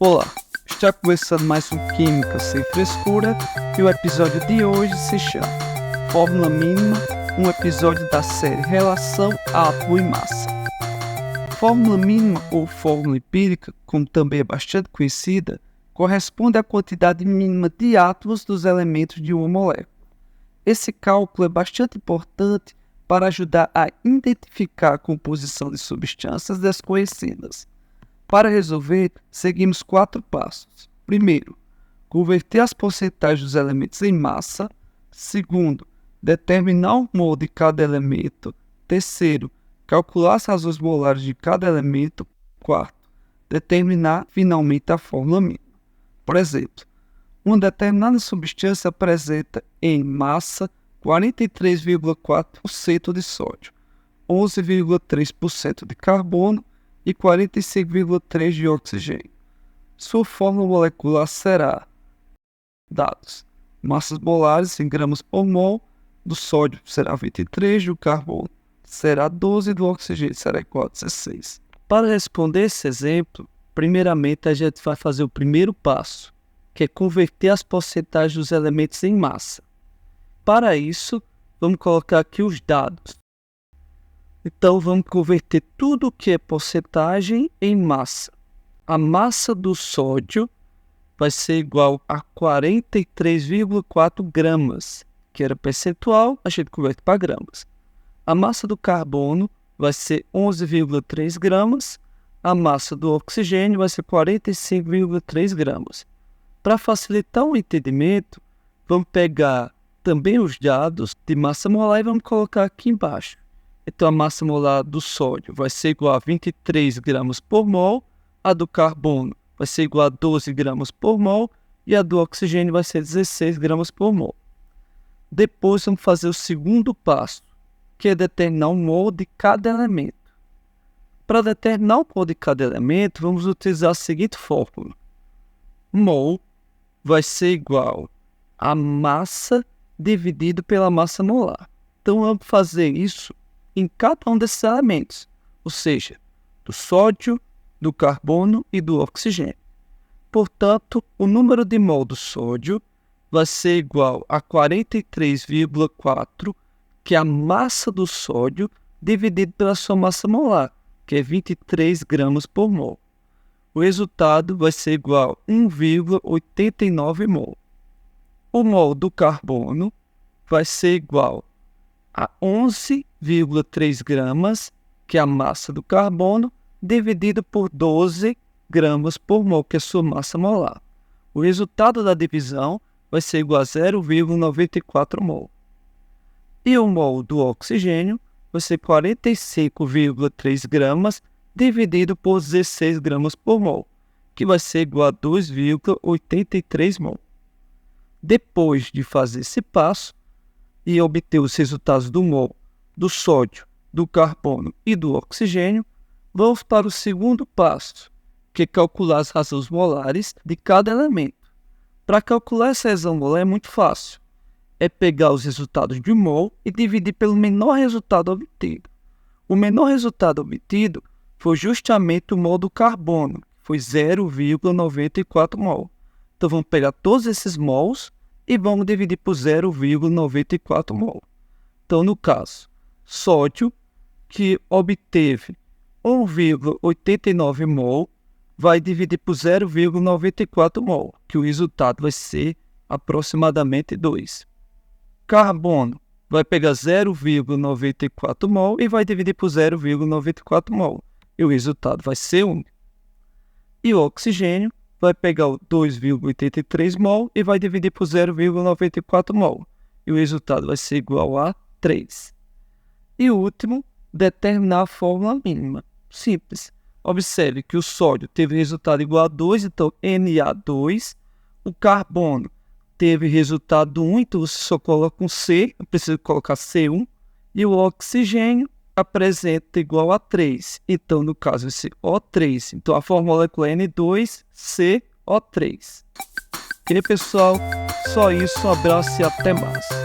Olá, está começando mais um Química Sem Frescura e o episódio de hoje se chama Fórmula Mínima, um episódio da série Relação Átomo e Massa. Fórmula mínima ou fórmula empírica, como também é bastante conhecida, corresponde à quantidade mínima de átomos dos elementos de uma molécula. Esse cálculo é bastante importante para ajudar a identificar a composição de substâncias desconhecidas. Para resolver, seguimos 4 passos. Primeiro, converter as porcentagens dos elementos em massa. Segundo, determinar o mol de cada elemento. Terceiro, calcular as razões molares de cada elemento. Quarto, determinar finalmente a fórmula mínima. Por exemplo, uma determinada substância apresenta em massa 43,4% de sódio, 11,3% de carbono e 45,3% de oxigênio. Sua fórmula molecular será: dados, massas molares em gramas por mol, do sódio será 23, do carbono será 12 e do oxigênio será igual a 16. Para responder esse exemplo, primeiramente a gente vai fazer o primeiro passo, que é converter as porcentagens dos elementos em massa. Para isso, vamos colocar aqui os dados. Então, vamos converter tudo o que é porcentagem em massa. A massa do sódio vai ser igual a 43,4 gramas, que era percentual, a gente converte para gramas. A massa do carbono vai ser 11,3 gramas. A massa do oxigênio vai ser 45,3 gramas. Para facilitar o entendimento, vamos pegar também os dados de massa molar e vamos colocar aqui embaixo. Então, a massa molar do sódio vai ser igual a 23 gramas por mol, a do carbono vai ser igual a 12 gramas por mol e a do oxigênio vai ser 16 gramas por mol. Depois, vamos fazer o segundo passo, que é determinar o mol de cada elemento. Para determinar o mol de cada elemento, vamos utilizar a seguinte fórmula. Mol vai ser igual a massa dividido pela massa molar. Então, vamos fazer isso em cada um desses elementos, ou seja, do sódio, do carbono e do oxigênio. Portanto, o número de mol do sódio vai ser igual a 43,4, que é a massa do sódio, dividido pela sua massa molar, que é 23 gramas por mol. O resultado vai ser igual a 1,89 mol. O mol do carbono vai ser igual a 11,3 gramas, que é a massa do carbono, dividido por 12 gramas por mol, que é a sua massa molar. O resultado da divisão vai ser igual a 0,94 mol. E o mol do oxigênio vai ser 45,3 gramas, dividido por 16 gramas por mol, que vai ser igual a 2,83 mol. Depois de fazer esse passo e obter os resultados do mol, do sódio, do carbono e do oxigênio, vamos para o segundo passo, que é calcular as razões molares de cada elemento. Para calcular essa razão molar é muito fácil. É pegar os resultados de um mol e dividir pelo menor resultado obtido. O menor resultado obtido foi justamente o mol do carbono, que foi 0,94 mol. Então, vamos pegar todos esses mols e vamos dividir por 0,94 mol. Então, no caso, sódio, que obteve 1,89 mol, vai dividir por 0,94 mol, que o resultado vai ser aproximadamente 2. Carbono vai pegar 0,94 mol e vai dividir por 0,94 mol, e o resultado vai ser 1. E o oxigênio vai pegar o 2,83 mol e vai dividir por 0,94 mol, e o resultado vai ser igual a 3. E o último, determinar a fórmula mínima. Simples. Observe que o sódio teve resultado igual a 2, então Na2. O carbono teve resultado 1, então você só coloca um C, eu preciso colocar C1. E o oxigênio apresenta igual a 3, então no caso vai ser O3. Então a fórmula molecular é N2CO3. Ok, pessoal? Só isso, um abraço e até mais.